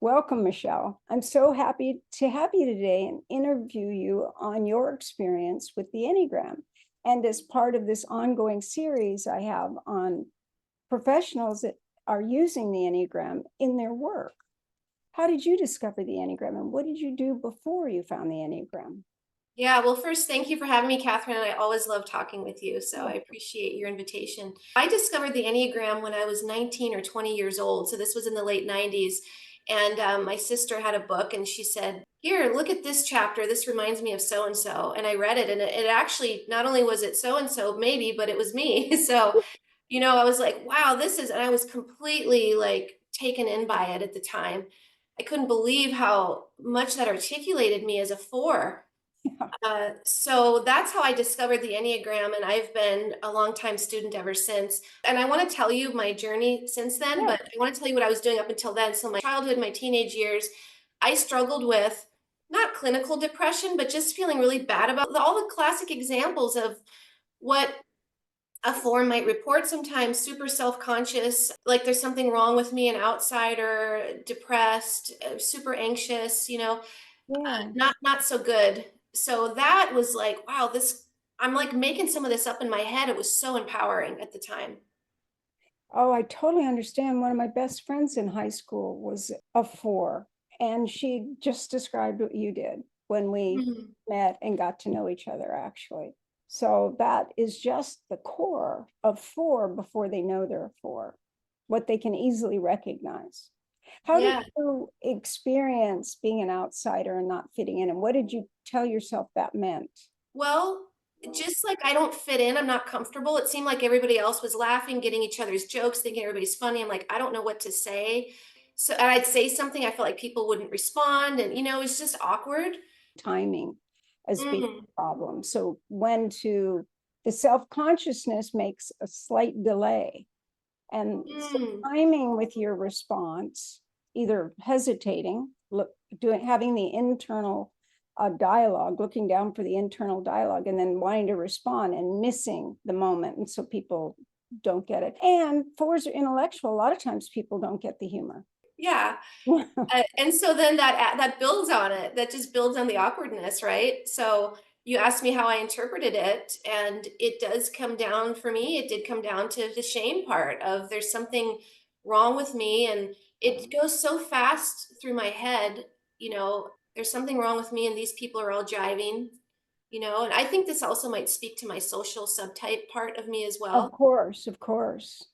Welcome, Michelle. I'm so happy to have you today and interview you on your experience with the Enneagram. And as part of this ongoing series I have on professionals that are using the Enneagram in their work. How did you discover the Enneagram, and what did you do before you found the Enneagram? Yeah, well, first, thank you for having me, Catherine. I always love talking with you, so I appreciate your invitation. I discovered the Enneagram when I was 19 or 20 years old. So this was in the late 90s. And my sister had a book and she said, "Here, look at this chapter. This reminds me of so and so." And I read it, and it actually, not only was it so and so, maybe, but it was me. So, I was like, wow, and I was completely like taken in by it at the time. I couldn't believe how much that articulated me as a four. Yeah. So that's how I discovered the Enneagram, and I've been a longtime student ever since. And I want to tell you my journey since then, Yeah. but I want to tell you what I was doing up until then. So my childhood, my teenage years, I struggled with not clinical depression, but just feeling really bad about all the classic examples of what a four might report sometimes: super self-conscious, like there's something wrong with me, an outsider, depressed, super anxious, Yeah. not so good. So that was like, wow, I'm like making some of this up in my head. It was so empowering at the time. Oh, I totally understand. One of my best friends in high school was a four, and she just described what you did when we Mhm. met and got to know each other, actually. So that is just the core of four before they know they're a four, what they can easily recognize. How did Yeah. you experience being an outsider and not fitting in? And what did you tell yourself that meant? Well, just like I don't fit in, I'm not comfortable. It seemed like everybody else was laughing, getting each other's jokes, thinking everybody's funny. I'm like, I don't know what to say. So, and I'd say something, I felt like people wouldn't respond. And, it's just awkward. Timing as being Mm, a problem. So the self-consciousness makes a slight delay. And so mm, timing with your response, either hesitating, having the internal dialogue, looking down for the internal dialogue, and then wanting to respond and missing the moment. And so people don't get it. And fours are intellectual. A lot of times people don't get the humor. yeah. And so then that builds on it. That just builds on the awkwardness, right? So you asked me how I interpreted it, and it does come down for me. It did come down to the shame part of there's something wrong with me, and it goes so fast through my head. There's something wrong with me, and these people are all jiving. And I think this also might speak to my social subtype part of me as Of well. course, of course.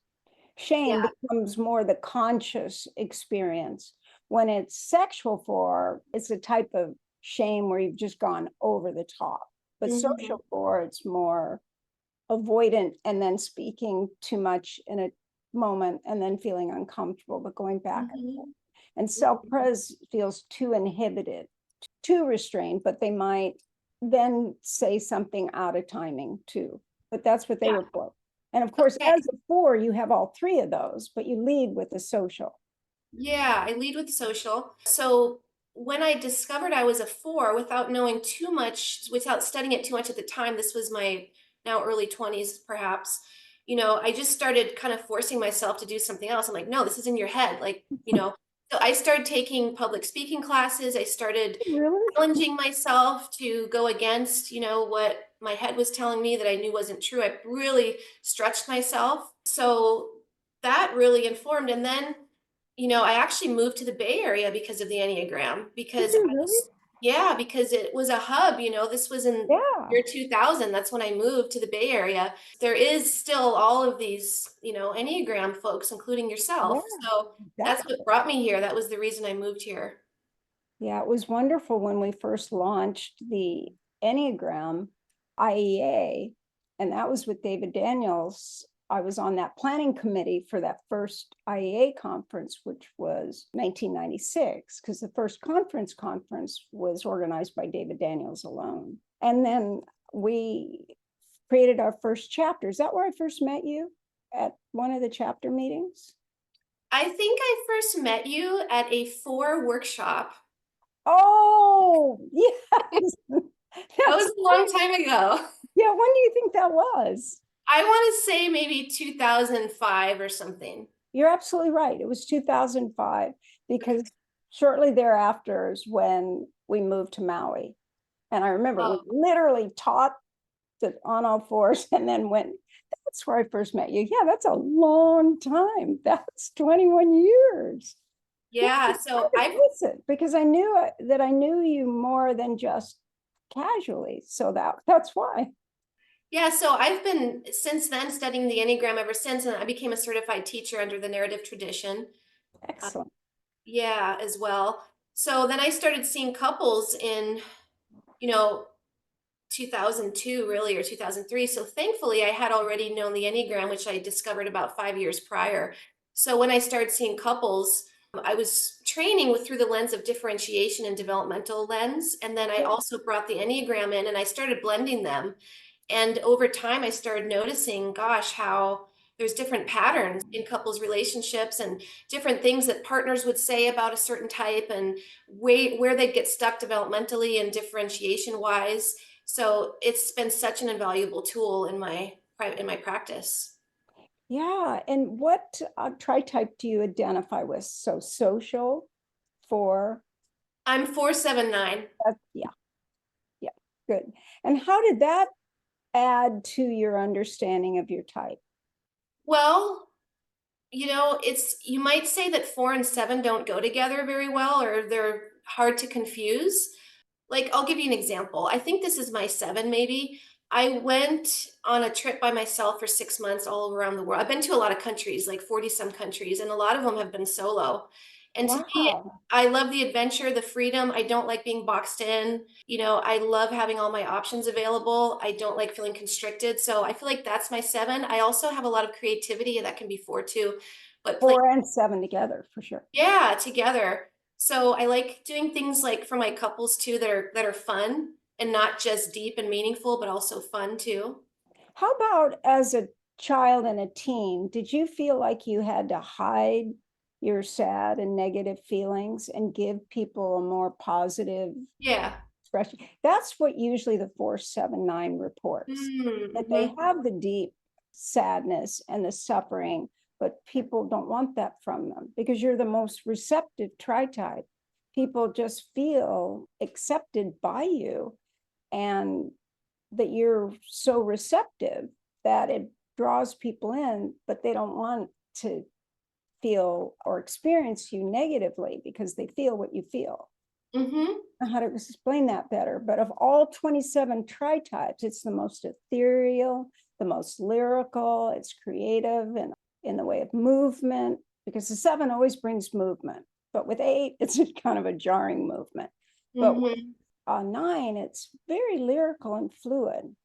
Shame Yeah. becomes more the conscious experience. When it's sexual for, it's a type of shame where you've just gone over the top. But Hmm. social for, it's more avoidant and then speaking too much in a moment and then feeling uncomfortable, but going back and forth. Hmm. And self-pres feels too inhibited, too restrained, but they might then say something out of timing too. But that's what they Yeah. report. And of course, Okay. as a four, you have all three of those, but you lead with the social. Yeah, I lead with social. So when I discovered I was a four without knowing too much, without studying it too much at the time, this was my now early 20s, perhaps, I just started kind of forcing myself to do something else. I'm like, no, this is in your head. So I started taking public speaking classes. I started Really? challenging myself to go against, what my head was telling me that I knew wasn't true. I really stretched myself. So that really informed. And then I actually moved to the Bay Area because of the Enneagram, Did because you really? yeah, because it was a hub. This was in Yeah. year 2000. That's when I moved to the Bay Area. There is still all of these, Enneagram folks, including Yeah, yourself. So that's what exactly. brought me here. That was the reason I moved here. Yeah, it was wonderful when we first launched the Enneagram IEA, and that was with David Daniels. I was on that planning committee for that first IEA conference, which was 1996, because the first conference was organized by David Daniels alone. And then we created our first chapter. Is that where I first met you? At one of the chapter meetings? I think I first met you at a four workshop. Oh, yes. That That's was a long time ago. Yeah, when do you think that was? I want to say maybe 2005 or something. You're absolutely right. It was 2005 because shortly thereafter is when we moved to Maui. And I remember we Oh, literally taught on all fours and then went, that's where I first met you. Yeah, that's a long time. That's 21 years. Yeah, yeah. it's hard So to I've place it because I knew that I knew you more than just casually. So that's why. Yeah, so I've been since then studying the Enneagram ever since, and I became a certified teacher under the narrative tradition. Uh, Excellent. yeah, as well. So then I started seeing couples in, you know, 2002 really, or 2003. So thankfully I had already known the Enneagram, which I discovered about 5 years prior. So when I started seeing couples, I was training through the lens of differentiation and developmental lens. And then I Yeah. also brought the Enneagram in and I started blending them. And over time, I started noticing, gosh, how there's different patterns in couples' relationships and different things that partners would say about a certain type and where they get stuck developmentally and differentiation wise. So it's been such an invaluable tool in my practice. Yeah. And what tri-type do you identify with? So social, for, I'm 479. yeah, yeah, good. And how did that add to your understanding of your type? Well, it's you might say that 4 and 7 don't go together very well, or they're hard to confuse. Like, I'll give you an example. I think this is my 7 maybe. I went on a trip by myself for 6 months all around the world. I've been to a lot of countries, like 40 some countries, and a lot of them have been solo. And to me, Wow. I love the adventure, the freedom. I don't like being boxed in. I love having all my options available. I don't like feeling constricted. So I feel like that's my 7. I also have a lot of creativity, that can be 4 too. But 4 and 7 together for sure. yeah, together. So I like doing things like for my couples too that are fun and not just deep and meaningful, but also fun too. How about as a child and a teen, did you feel like you had to hide your sad and negative feelings and give people a more positive Yeah. expression? That's what usually the 479 reports, that they Mm-hmm. have the deep sadness and the suffering, but people don't want that from them because you're the most receptive tri-type. People just feel accepted by you and that you're so receptive that it draws people in, but they don't want to feel or experience you negatively because they feel what you feel. Mm-hmm. I don't know how to explain that better, but of all 27 tri-types, it's the most ethereal, the most lyrical, it's creative and in the way of movement, because the 7 always brings movement, but with 8, it's kind of a jarring movement. But with Mm-hmm. 9, it's very lyrical and fluid.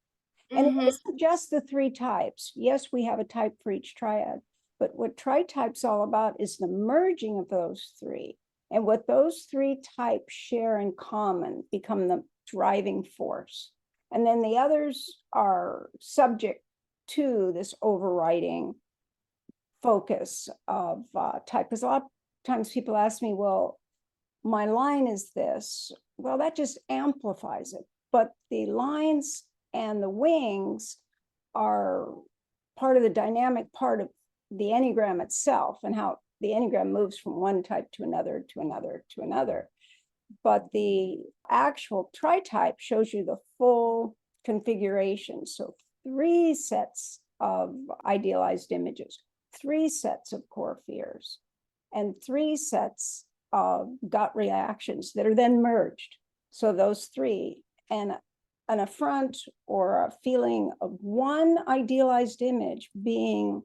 And it Mm-hmm. isn't just the 3 types. Yes, we have a type for each triad, but what tri-type's all about is the merging of those 3. And what those 3 types share in common become the driving force. And then the others are subject to this overriding focus of type. Because a lot of times people ask me, well, my line is this. Well, that just amplifies it. But the lines and the wings are part of the dynamic part of the Enneagram itself and how the Enneagram moves from one type to another, to another, to another. But the actual tri-type shows you the full configuration. So 3 sets of idealized images, 3 sets of core fears, and 3 sets of gut reactions that are then merged. So those 3, and an affront or a feeling of one idealized image being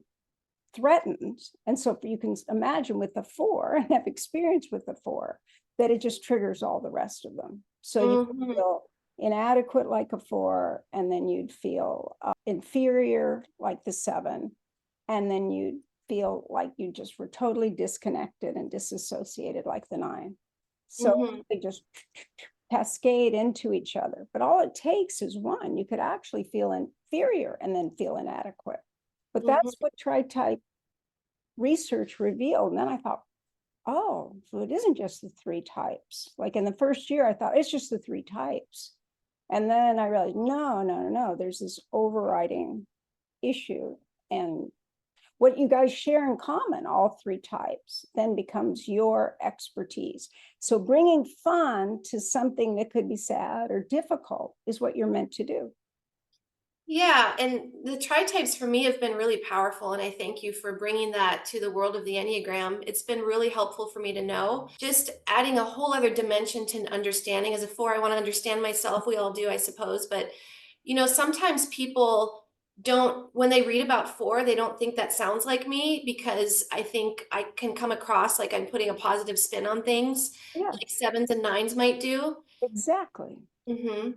threatened. And so you can imagine with the 4 and have experience with the 4 that it just triggers all the rest of them. So you Mm-hmm. feel inadequate like a 4, and then you'd feel inferior like the 7, and then you'd feel like you just were totally disconnected and disassociated like the 9. So Mm-hmm. they just cascade into each other. But all it takes is one. You could actually feel inferior and then feel inadequate. But Mm-hmm. that's what tri-type research revealed. And then I thought, oh, so it isn't just the 3 types. Like in the first year, I thought it's just the 3 types. And then I realized, no, there's this overriding issue. And what you guys share in common, all three types, then becomes your expertise. So bringing fun to something that could be sad or difficult is what you're meant to do. Yeah, and the tri-types for me have been really powerful, and I thank you for bringing that to the world of the Enneagram. It's been really helpful for me to know, just adding a whole other dimension to understanding. As a four, I want to understand myself. We all do, I suppose, but sometimes people don't, when they read about four, they don't think that sounds like me, because I think I can come across like I'm putting a positive spin on things, Yeah, like sevens and nines might do. exactly. hmm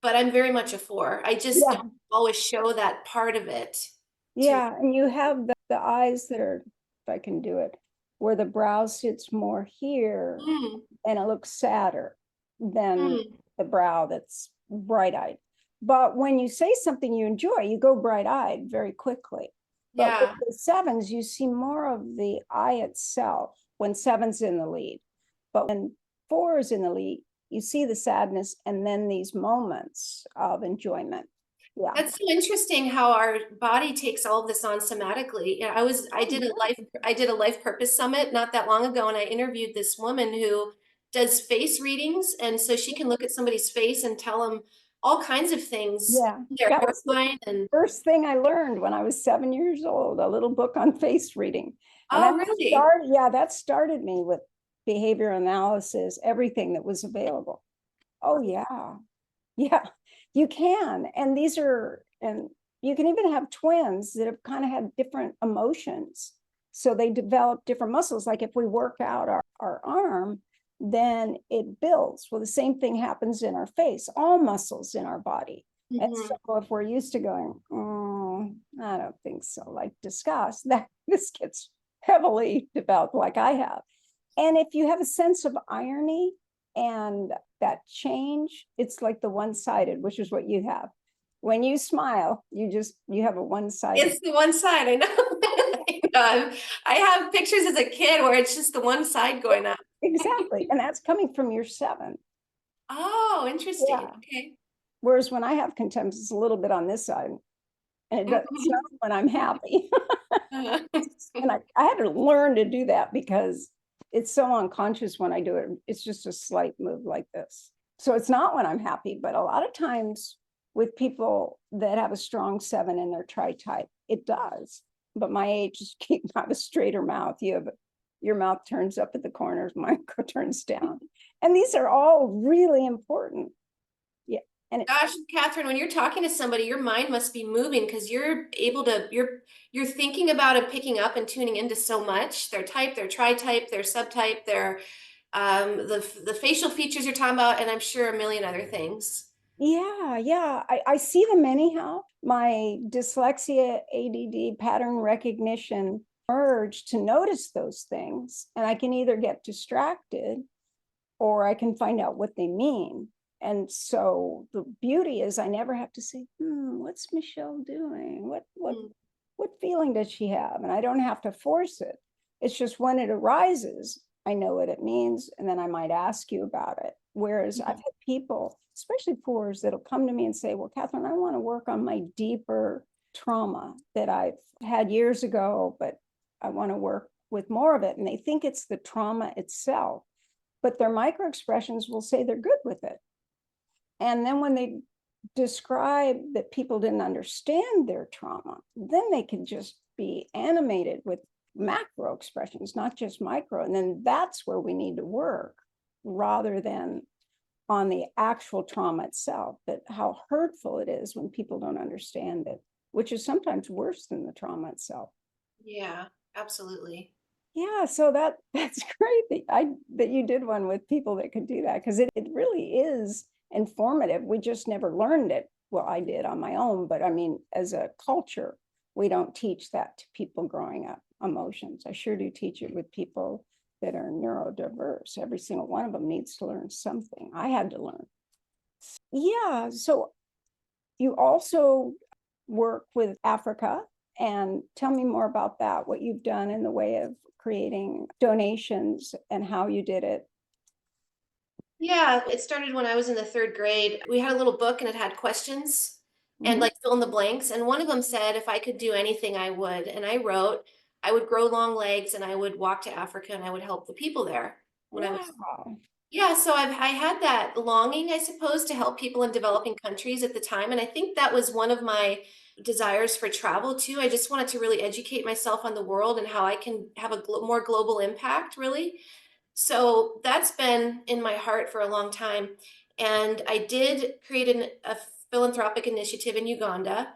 But I'm very much a four. I just Yeah, don't always show that part of it to. yeah. And you have the eyes that are, if I can do it, where the brow sits more here Mm, and it looks sadder than mm, the brow that's bright-eyed. But when you say something you enjoy, you go bright-eyed very quickly. But with yeah, the sevens, you see more of the eye itself when seven's in the lead. But when four is in the lead, you see the sadness and then these moments of enjoyment. Yeah. that's so interesting how our body takes all of this on somatically. Yeah, I did a life purpose summit not that long ago, and I interviewed this woman who does face readings, and so she can look at somebody's face and tell them all kinds of things, Yeah. their That was the hairline and. first thing I learned when I was 7 years old, a little book on face reading. And Oh, really? that started me with behavior analysis, everything that was available. Oh yeah. Yeah, you can. And you can even have twins that have kind of had different emotions. So they develop different muscles. Like if we work out our arm, then it builds. Well, the same thing happens in our face, all muscles in our body. And hmm so if we're used to going, I don't think so, like disgust, that this gets heavily developed like I have. And if you have a sense of irony and that change, it's like the one-sided, which is what you have. When you smile, you have a one-sided. It's the one side, I know. I have pictures as a kid where it's just the one side going up. Exactly. And that's coming from your seven. Oh, interesting. Yeah. Okay. Whereas when I have contempt, it's a little bit on this side. And it's not when I'm happy. And I had to learn to do that because it's so unconscious when I do it. It's just a slight move like this. So it's not when I'm happy, but a lot of times with people that have a strong seven in their tri-type, it does. But my age is keep have a straighter mouth. Your mouth turns up at the corners, mine turns down. And these are all really important. Yeah. And Gosh, Catherine, when you're talking to somebody, your mind must be moving because you're thinking about and picking up and tuning into so much. Their type, their tri-type, their subtype, their the facial features you're talking about, and I'm sure a million other things. yeah, I see them anyhow. My dyslexia, ADD, pattern recognition merge to notice those things. And I can either get distracted or I can find out what they mean. And so the beauty is I never have to say, what's Michelle doing? Mm, What feeling does she have? And I don't have to force it. It's just when it arises, I know what it means, and then I might ask you about it. Whereas I've mhm. had people, especially fours, that'll come to me and say, well, Katherine, I want to work on my deeper trauma that I've had years ago, but I want to work with more of it. And they think it's the trauma itself, but their micro expressions will say they're good with it. And then when they describe that people didn't understand their trauma, then they can just be animated with macro expressions, not just micro. And then that's where we need to work rather than on the actual trauma itself, that how hurtful it is when people don't understand it, which is sometimes worse than the trauma itself. Yeah, absolutely. Yeah, so that's great that you did one with people that could do that, because it really is informative. We just never learned it. Well, I did on my own, but I mean, as a culture, we don't teach that to people growing up, emotions. I sure do teach it with people that are neurodiverse. Every single one of them needs to learn something. I had to learn. Yeah, so you also work with Africa, and tell me more about that, what you've done in the way of creating donations and how you did it. Yeah, it started when I was in the third grade. We had a little book and it had questions. and Mhm. like fill in the blanks. And one of them said, if I could do anything, I would. And I wrote, I would grow long legs and I would walk to Africa and I would help the people there when I was, Wow. yeah. So I had that longing, I suppose, to help people in developing countries at the time. And I think that was one of my desires for travel too. I just wanted to really educate myself on the world and how I can have a more global impact, really. So that's been in my heart for a long time. And I did create a philanthropic initiative in Uganda,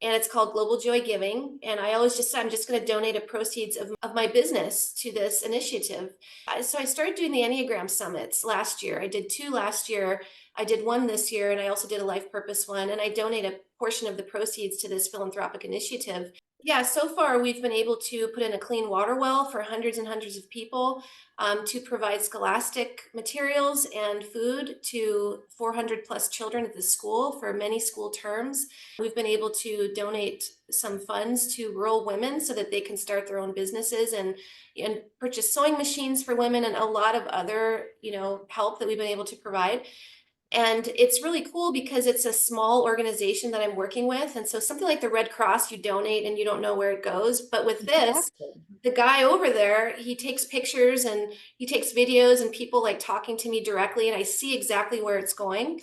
and it's called Global Joy Giving. And I always just said, I'm just going to donate a proceeds of my business to this initiative. So I started doing the Enneagram summits last year. I did 2 last year. I did 1 this year, and I also did a life purpose one. And I donate a portion of the proceeds to this philanthropic initiative. Yeah, so far we've been able to put in a clean water well for hundreds and hundreds of people, to provide scholastic materials and food to 400 plus children at the school for many school terms. We've been able to donate some funds to rural women so that they can start their own businesses and purchase sewing machines for women and a lot of other, help that we've been able to provide. And it's really cool because it's a small organization that I'm working with. And so something like the Red Cross, you donate and you don't know where it goes. But with this, Exactly. the guy over there, he takes pictures and he takes videos and people like talking to me directly, and I see exactly where it's going.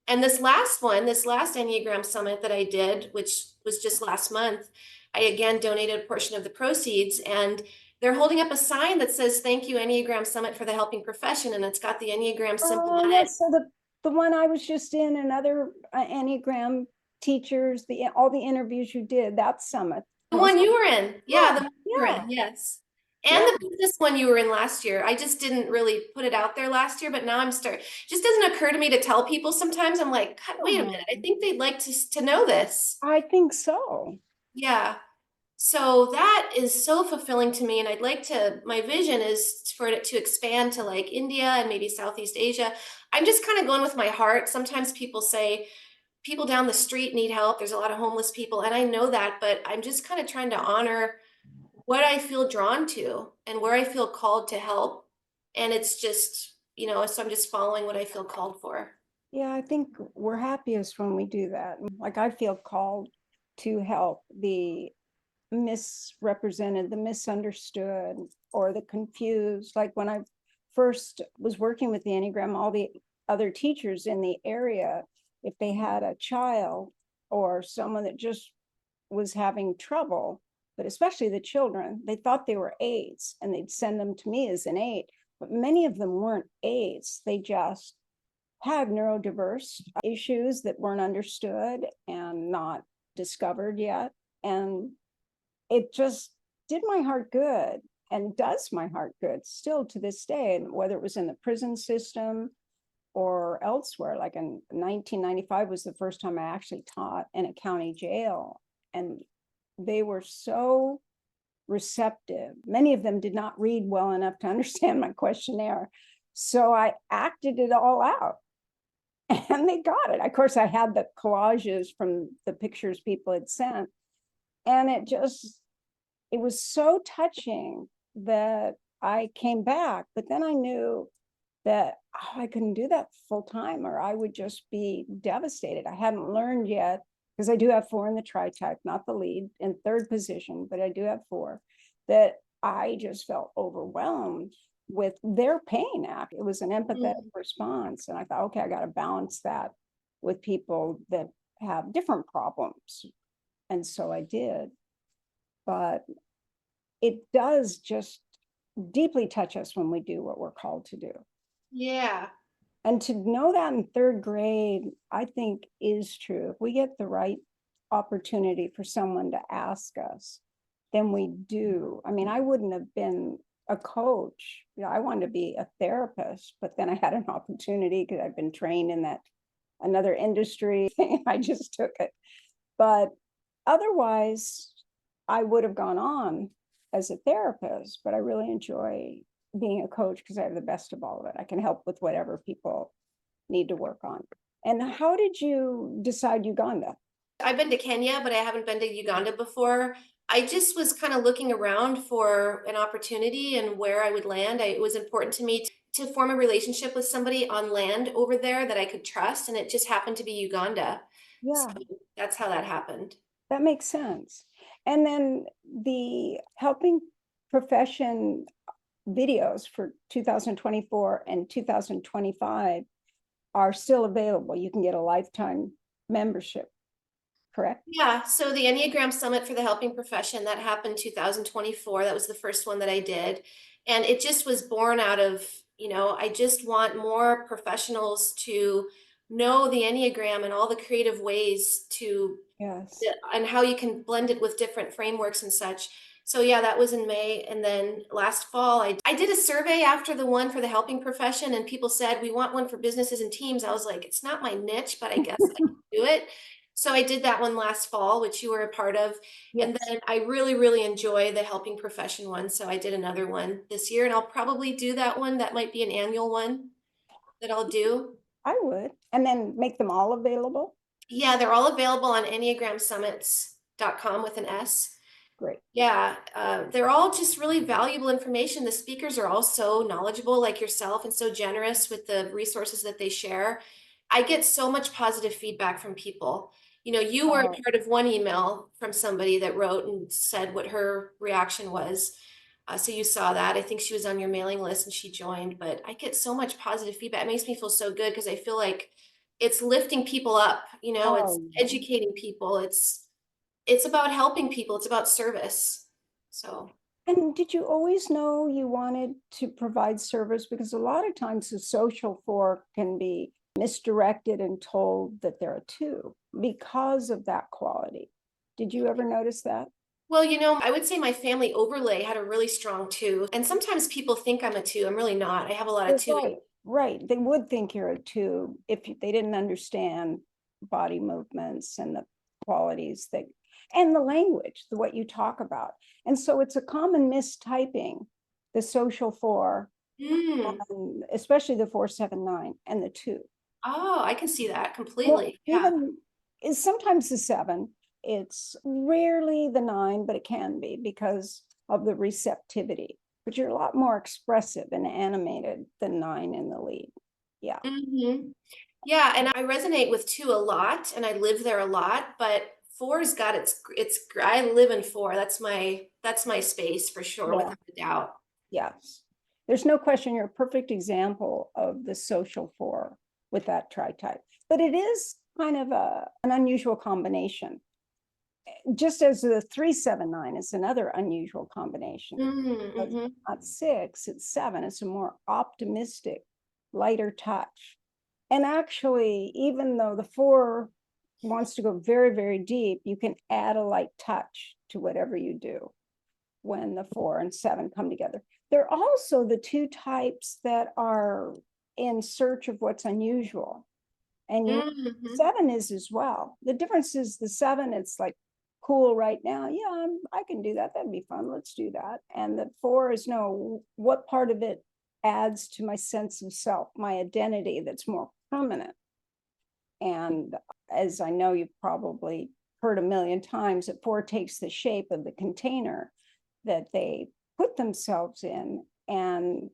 And this last one, this last Enneagram Summit that I did, which was just last month, I again donated a portion of the proceeds, and they're holding up a sign that says, "Thank you, Enneagram Summit, for the helping profession." And it's got the Enneagram symbol Oh, on it. yes. So the one I was just in, and other Enneagram teachers, all the interviews you did, that summit. The one you were in. Yeah, Yeah, the one you were yeah, in, yes. And yeah. the business one you were in last year. I just didn't really put it out there last year, but now I'm starting. Just doesn't occur to me to tell people sometimes. I'm like, God, wait a minute. I Oh, think they'd like to know this. I think so. Yeah. So that is so fulfilling to me. And I'd like to, my vision is for it to expand to like India and maybe Southeast Asia. I'm just kind of going with my heart. Sometimes people say, people down the street need help. There's a lot of homeless people, and I know that, but I'm just kind of trying to honor what I feel drawn to and where I feel called to help. And it's just, so I'm just following what I feel called for. Yeah, I think we're happiest when we do that. Like, I feel called to help the misrepresented, the misunderstood, or the confused. Like, when I first was working with the Enneagram, all the other teachers in the area, if they had a child or someone that just was having trouble, but especially the children, they thought they were aides and they'd send them to me as an aide. But many of them weren't aides. They just had neurodiverse issues that weren't understood and not discovered yet. And it just did my heart good, and does my heart good still to this day. And whether it was in the prison system or elsewhere, like in 1995 was the first time I actually taught in a county jail. And they were so receptive. Many of them did not read well enough to understand my questionnaire. So I acted it all out and they got it. Of course, I had the collages from the pictures people had sent. And it was so touching that I came back. But then I knew that I couldn't do that full time, or I would just be devastated. I hadn't learned yet, because I do have 4 in the tritype, not the lead, in 3rd position, but I do have 4, that I just felt overwhelmed with their pain. It was an empathetic response. And I thought, okay, I got to balance that with people that have different problems. And so I did. But it does just deeply touch us when we do what we're called to do. Yeah. And to know that in 3rd grade, I think is true. If we get the right opportunity for someone to ask us, then we do. I mean, I wouldn't have been a coach. I wanted to be a therapist, but then I had an opportunity because I've been trained in that another industry. I just took it. But otherwise, I would have gone on as a therapist, but I really enjoy being a coach because I have the best of all of it. I can help with whatever people need to work on. And how did you decide Uganda? I've been to Kenya, but I haven't been to Uganda before. I just was kind of looking around for an opportunity and where I would land. It was important to me to form a relationship with somebody on land over there that I could trust, and it just happened to be Uganda. Yeah, So that's how that happened. that makes sense. And then the helping profession videos for 2024 and 2025 are still available. You can get a lifetime membership, correct? Yeah, so the Enneagram Summit for the Helping Profession, that happened 2024. That was the first one that I did. And it just was born out of, I just want more professionals to know the Enneagram and all the creative ways Yes. and how you can blend it with different frameworks and such. So yeah, that was in May. And then last fall, I did a survey after the one for the helping profession, and people said, we want one for businesses and teams. I was like, it's not my niche, but I guess I can do it. So I did that one last fall, which you were a part of. And Yes, then I really, really enjoy the helping profession one. So I did another one this year, and I'll probably do that one. That might be an annual one that I'll do. I would. And then make them all available. Yeah, they're all available on enneagramsummits.com with an S. Great. Yeah, they're all just really valuable information. The speakers are all so knowledgeable, like yourself, and so generous with the resources that they share. I get so much positive feedback from people. You were a Oh, part of one email from somebody that wrote and said what her reaction was. So you saw that. I think she was on your mailing list and she joined, but I get so much positive feedback. It makes me feel so good because I feel like it's lifting people up, it's oh, yeah. educating people. It's about helping people. It's about service. So, And did you always know you wanted to provide service? Because a lot of times the social fork can be misdirected and told that they're a two because of that quality. Did you ever notice that? well, I would say my family overlay had a really strong two. And sometimes people think I'm a two. I'm really not. I have a lot of two. Right, right. They would think you're a two if they didn't understand body movements and the qualities that, and the language, what you talk about. And so it's a common mistyping, the social four, Mm. especially the 479 and the two. Oh, I can see that Well, completely. Yeah. even is sometimes the seven. It's rarely the nine, but it can be because of the receptivity. But you're a lot more expressive and animated than nine in the lead. Yeah. Hmm. Yeah, and I resonate with two a lot, and I live there a lot. But four's got I live in four. That's my space for sure, Yeah. without a doubt. Yes. There's no question you're a perfect example of the social four with that tri-type. But it is kind of an unusual combination. Just as the 379 is another unusual combination. It's Mm-hmm. not six, it's seven. It's a more optimistic, lighter touch. And actually, even though the four wants to go very, very deep, you can add a light touch to whatever you do when the four and seven come together. They're also the two types that are in search of what's unusual. And Mm-hmm. seven is as well. The difference is the seven, it's like cool right now. Yeah, I can do that. That'd be fun. Let's do that. And the four is no, what part of it adds to my sense of self, my identity that's more permanent. And as I know you've probably heard a million times, that four takes the shape of the container that they put themselves in. And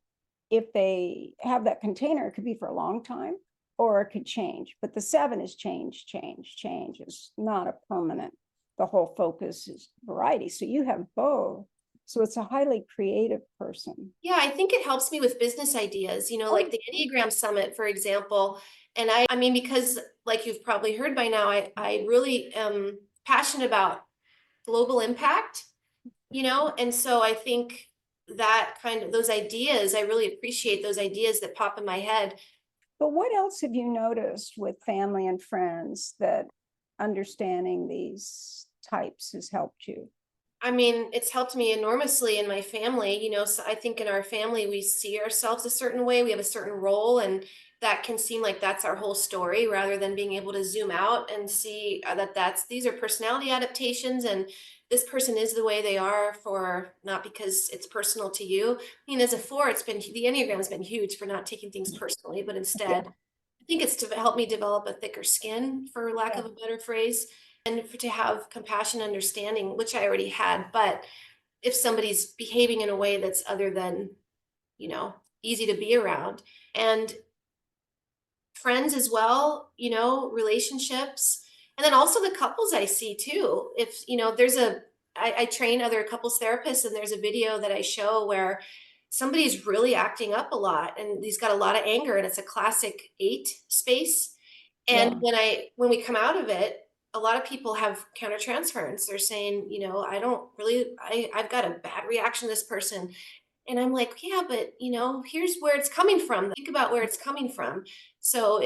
if they have that container, it could be for a long time or it could change. But the seven is change, change, change. It's not a permanent. The whole focus is variety. So you have both. So it's a highly creative person. Yeah, I think it helps me with business ideas, like Oh, the Enneagram Summit, for example. And I mean, because like you've probably heard by now, I really am passionate about global impact, and so I think that kind of those ideas, I really appreciate those ideas that pop in my head. but what else have you noticed with family and friends that understanding these types has helped you? I mean, it's helped me enormously in my family. So I think in our family, we see ourselves a certain way, we have a certain role, and that can seem like that's our whole story rather than being able to zoom out and see that these are personality adaptations, and this person is the way they are for not because it's personal to you. I mean, as a four, the Enneagram has been huge for not taking things personally, but Yeah, instead, I think it's to help me develop a thicker skin, for lack yeah, of a better phrase, and to have compassion, understanding, which I already had. But if somebody's behaving in a way that's other than, easy to be around, and friends as well, relationships, And then also the couples I see too. If, I train other couples therapists, and there's a video that I show where somebody's really acting up a lot and he's got a lot of anger, and it's a classic 8 space. And Yeah. when we come out of it, a lot of people have countertransference. They're saying, I don't really, I've got a bad reaction to this person. And I'm like, yeah, but here's where it's coming from. Think about where it's coming from. So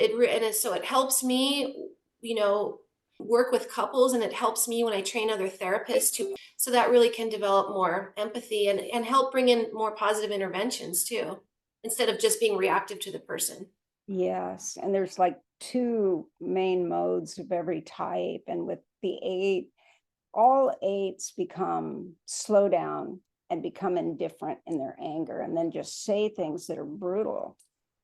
so it helps me, you know, work with couples, and it helps me when I train other therapists too. So that really can develop more empathy and help bring in more positive interventions too, instead of just being reactive to the person. Yes. And there's like two main modes of every type. And with the 8, all 8s become slow down and become indifferent in their anger, and then just say things that are brutal.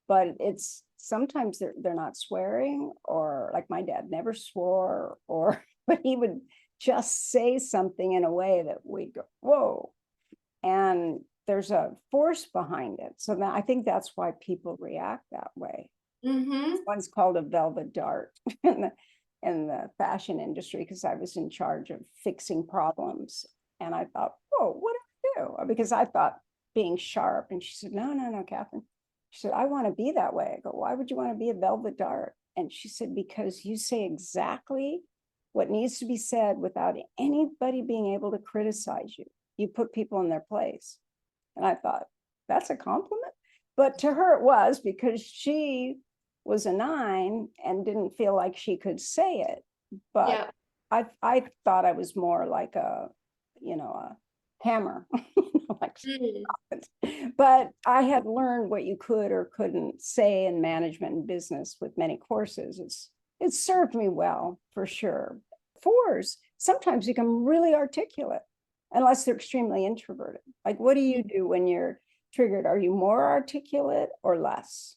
But it's sometimes they're not swearing, or like my dad never swore, or but he would just say something in a way that we go, whoa. And there's a force behind it. So I think that's why people react that way. Mm-hmm. One's called a velvet dart in the fashion industry, because I was in charge of fixing problems. And I thought, whoa, what do I do? Because I thought being sharp. And she said, no, Catherine. She said, I want to be that way. I go, why would you want to be a velvet dart? And she said, because you say exactly what needs to be said without anybody being able to criticize you. You put people in their place. And I thought, that's a compliment. But to her, it was, because she was a 9 and didn't feel like she could say it. But Yeah. I thought I was more like a hammer. Like, but I had learned what you could or couldn't say in management and business with many courses. It served me well, for sure. 4s sometimes become really articulate, unless they're extremely introverted. Like, what do you do when you're triggered? Are you more articulate or less?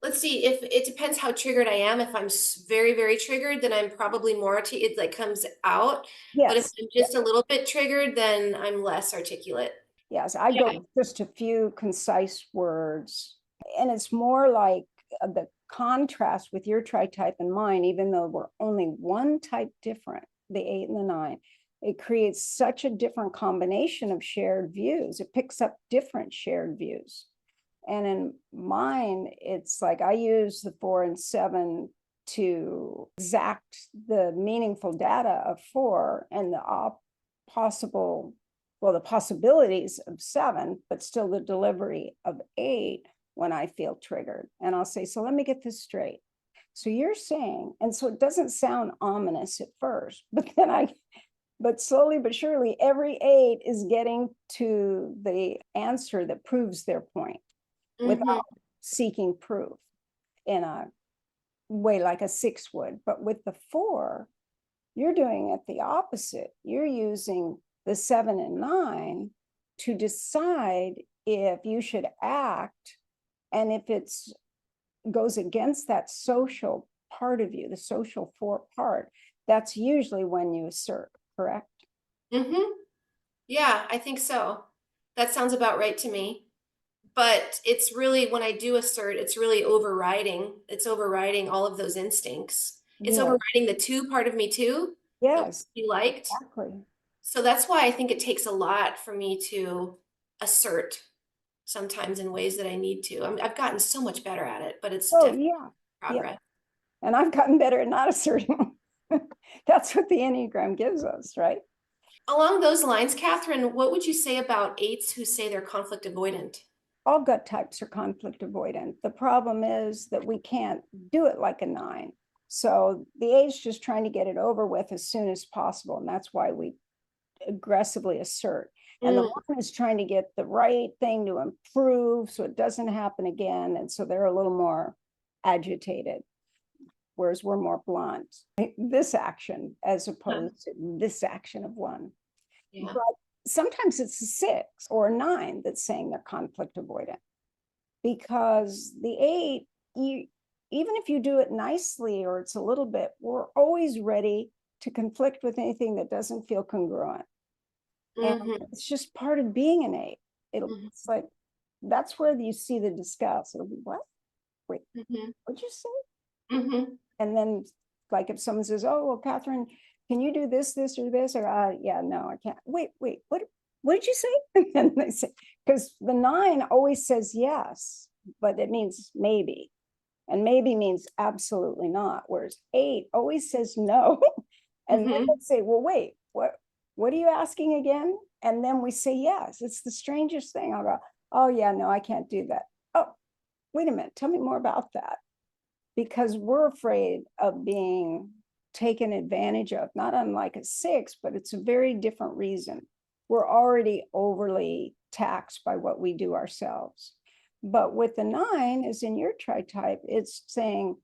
Let's see, if it depends how triggered I am. If I'm very, very triggered, then I'm probably more it like comes out. But if Yes. I'm just a little bit triggered, then I'm less articulate. Yes, I Yeah. go just a few concise words. And it's more like the contrast with your tri-type and mine, even though we're only one type different, the 8 and the 9, it creates such a different combination of shared views. It picks up different shared views. And in mine, it's like I use the 4 and 7 to exact the meaningful data of 4 and the possibilities of 7, but still the delivery of 8 when I feel triggered. And I'll say, so let me get this straight. So you're saying, and so it doesn't sound ominous at first, but slowly but surely, every 8 is getting to the answer that proves their point without seeking proof in a way like a 6 would. But with the 4, you're doing it the opposite. You're using the 7 and 9 to decide if you should act, and if it's goes against that social part of you, the social 4 part, that's usually when you assert, correct? Yeah, I think so. That sounds about right to me. But it's really, when I do assert, it's really overriding. It's overriding all of those instincts. It's Yeah. overriding the 2 part of me too, that Yes, you liked. exactly. So that's why I think it takes a lot for me to assert sometimes in ways that I need to. I've gotten so much better at it, but it's Oh, definitely yeah. Yeah. progress. And I've gotten better at not asserting. That's what the Enneagram gives us, right? Along those lines, Catherine, what would you say about 8s who say they're conflict avoidant? All gut types are conflict avoidant. The problem is that we can't do it like a 9. So the 8's just trying to get it over with as soon as possible. And that's why we aggressively assert. And the 1 is trying to get the right thing to improve so it doesn't happen again. And so they're a little more agitated, whereas we're more blunt. This action as opposed to this action of 1. Yeah. But sometimes it's a 6 or a 9 that's saying they're conflict avoidant, because the 8, even if you do it nicely or it's a little bit, we're always ready to conflict with anything that doesn't feel congruent. And it's just part of being an 8. It's like, that's where you see the disgust. It'll be, what? Wait, what'd you say? And then Like if someone says, oh, well, Katherine, can you do this, this, or this? Or, yeah, no, I can't. Wait, what did you say? And they say, because the 9 always says yes, but it means maybe. And maybe means absolutely not. Whereas 8 always says no. And then they say, well, wait, what are you asking again? And then we say yes. It's the strangest thing. I'll go, oh yeah, no, I can't do that. Oh, wait a minute, tell me more about that. Because we're afraid of being taken advantage of, not unlike a 6, but it's a very different reason. We're already overly taxed by what we do ourselves. But with the 9, as in your tritype, it's saying,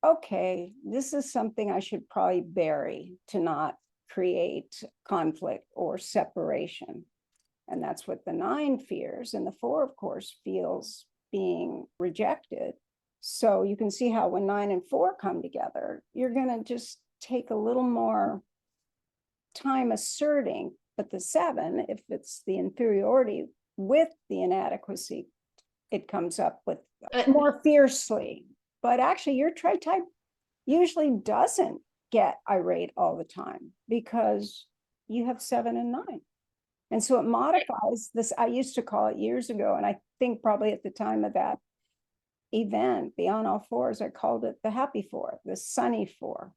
okay, this is something I should probably bury to not create conflict or separation. And that's what the 9 fears. And the 4, of course, feels being rejected. So you can see how when 9 and 4 come together, you're going to just take a little more time asserting. But the 7, if it's the inferiority with the inadequacy, it comes up with more fiercely. But actually, your tritype usually doesn't get irate all the time because you have 7 and 9. And so it modifies this. I used to call it years ago, and I think probably at the time of that event, the on all 4s, I called it the happy 4, the sunny 4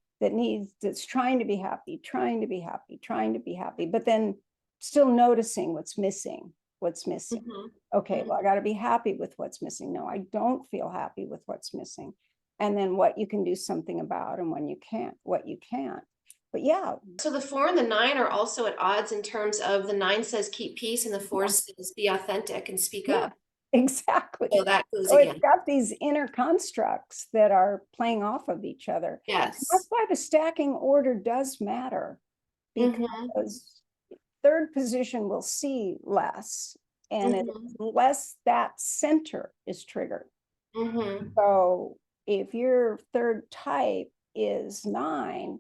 that's trying to be happy, trying to be happy, trying to be happy, but then still noticing what's missing. Okay, well, I got to be happy with what's missing. No, I don't feel happy with what's missing. And then what you can do something about, and when you can't, what you can't. But yeah. So the 4 and the 9 are also at odds in terms of the 9 says keep peace and the 4 says be authentic and speak up. Exactly. So that goes so again. It's got these inner constructs that are playing off of each other. Yes. That's why the stacking order does matter, because 3rd position will see less, and unless that center is triggered. So if your 3rd type is 9,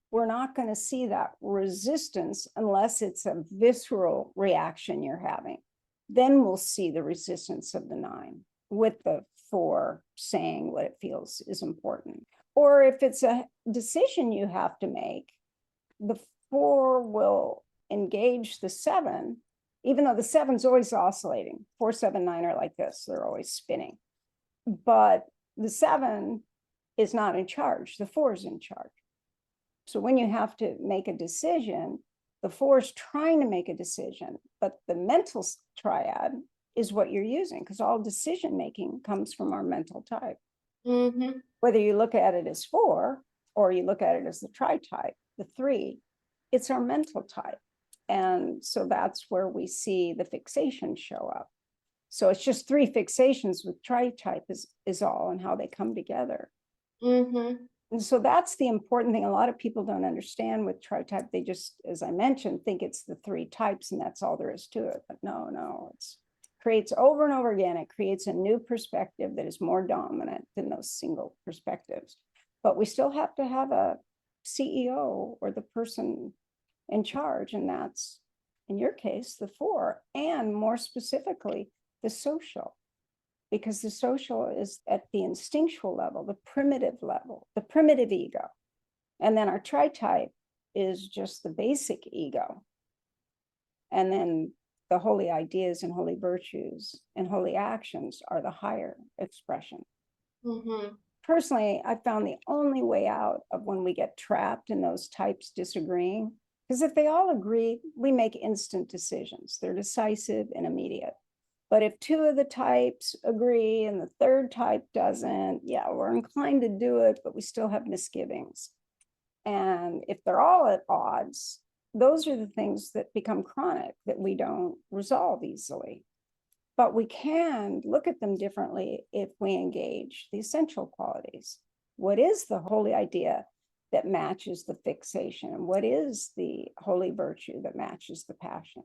we're not going to see that resistance unless it's a visceral reaction you're having. Then we'll see the resistance of the 9 with the 4 saying what it feels is important. Or if it's a decision you have to make, the 4 will engage the 7, even though the 7's always oscillating. 4, 7, 9 are like this. They're always spinning. But the 7 is not in charge. The 4 is in charge. So when you have to make a decision, the 4 is trying to make a decision, but the mental triad is what you're using, because all decision making comes from our mental type. Whether you look at it as 4 or you look at it as the tritype, the 3, it's our mental type. And so that's where we see the fixation show up. So it's just 3 fixations with tritype is all, and how they come together. And so that's the important thing. A lot of people don't understand with tritype. They just, as I mentioned, think it's the 3 types and that's all there is to it. But no, it's creates over and over again. It creates a new perspective that is more dominant than those single perspectives. But we still have to have a CEO or the person in charge. And that's, in your case, the 4, and more specifically, the social. Because the social is at the instinctual level, the primitive ego. And then our tritype is just the basic ego. And then the holy ideas and holy virtues and holy actions are the higher expression. Personally, I found the only way out of when we get trapped in those types disagreeing, because if they all agree, we make instant decisions. They're decisive and immediate. But if 2 of the types agree and the 3rd type doesn't, yeah, we're inclined to do it, but we still have misgivings. And if they're all at odds, those are the things that become chronic, that we don't resolve easily. But we can look at them differently if we engage the essential qualities. What is the holy idea that matches the fixation? And what is the holy virtue that matches the passion?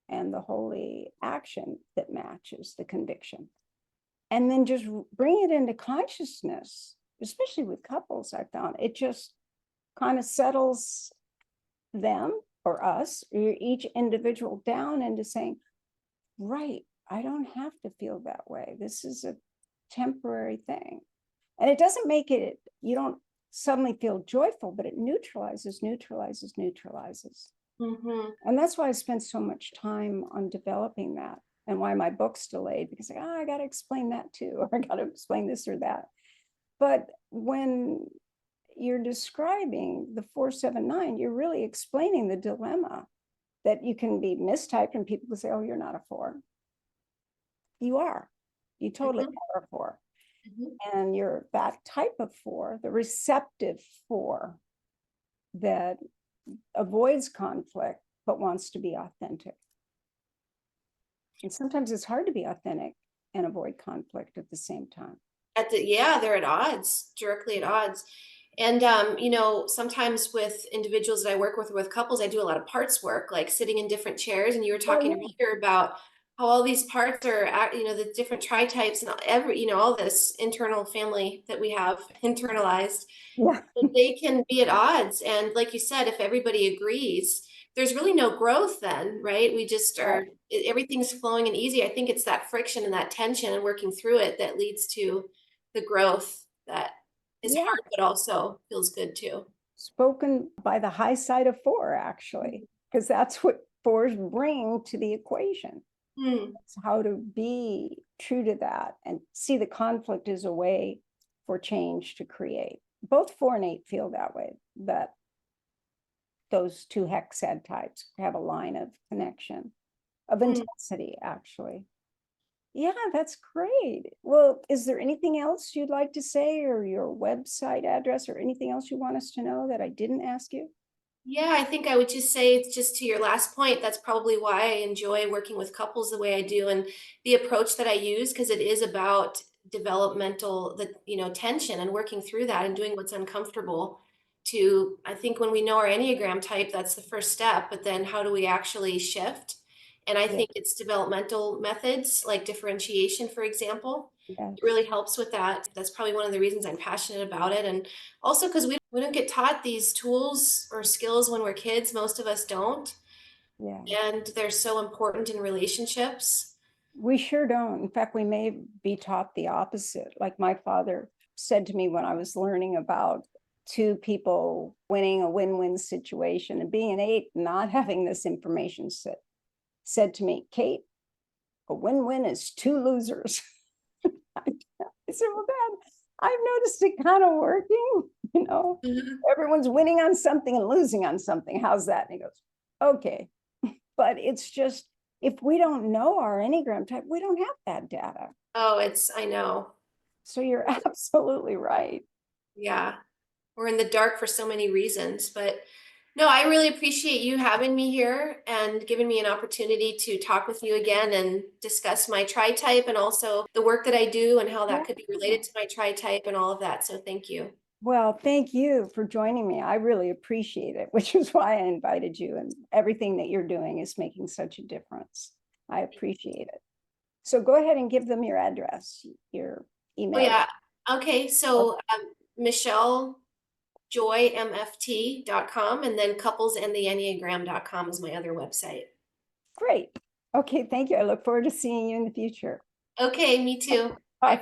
And the holy action that matches the conviction? And then just bring it into consciousness, especially with couples. I found it just kind of settles them or us, or each individual, down into saying, right, I don't have to feel that way. This is a temporary thing. And it doesn't make it, you don't suddenly feel joyful, but it neutralizes. Mm-hmm. And that's why I spent so much time on developing that, and why my book's delayed, because I got to explain that too, or I got to explain this or that. But when you're describing the 479, you're really explaining the dilemma that you can be mistyped and people will say, oh, you're not a 4. You are. You totally are a 4. Mm-hmm. And you're that type of 4, the receptive 4 that avoids conflict but wants to be authentic. And sometimes it's hard to be authentic and avoid conflict at the same time. They're at odds, directly at odds. And, sometimes with individuals that I work with couples, I do a lot of parts work, like sitting in different chairs. And you were talking earlier about how all these parts are, the different tritypes and all this internal family that we have internalized. Yeah. But they can be at odds. And like you said, if everybody agrees, there's really no growth then, right? We just are, everything's flowing and easy. I think it's that friction and that tension and working through it that leads to the growth that is hard, but also feels good too. Spoken by the high side of 4, actually, because that's what 4s bring to the equation. It's how to be true to that and see the conflict as a way for change to create. Both 4 and 8 feel that way, that those 2 hexad types have a line of connection, of intensity, actually. Yeah, that's great. Well, is there anything else you'd like to say, or your website address, or anything else you want us to know that I didn't ask you? Yeah, I think I would just say, it's just to your last point, that's probably why I enjoy working with couples the way I do, and the approach that I use, because it is about developmental, tension and working through that and doing what's uncomfortable. I think when we know our Enneagram type, that's the first step, but then how do we actually shift? And I think it's developmental methods like differentiation, for example. It really helps with that. That's probably one of the reasons I'm passionate about it. And also because we don't get taught these tools or skills when we're kids. Most of us don't. Yeah. And they're so important in relationships. We sure don't. In fact, we may be taught the opposite. Like my father said to me when I was learning about 2 people winning a win-win situation and being an 8, not having this information said to me, Kate, a win-win is 2 losers. I said, well, Dad, I've noticed it kind of working, everyone's winning on something and losing on something. How's that? And he goes, okay. But it's just, if we don't know our Enneagram type, we don't have that data. Oh, I know. So you're absolutely right. Yeah. We're in the dark for so many reasons, but no, I really appreciate you having me here and giving me an opportunity to talk with you again and discuss my tri-type and also the work that I do and how that could be related to my tri-type and all of that. So thank you. Well, thank you for joining me. I really appreciate it, which is why I invited you, and everything that you're doing is making such a difference. I appreciate it. So go ahead and give them your address, your email. Oh, yeah. Okay. So Michelle joymft.com, and then couplesandtheenneagram.com is my other website. Great. Okay, thank you. I look forward to seeing you in the future. Okay, me too. Bye.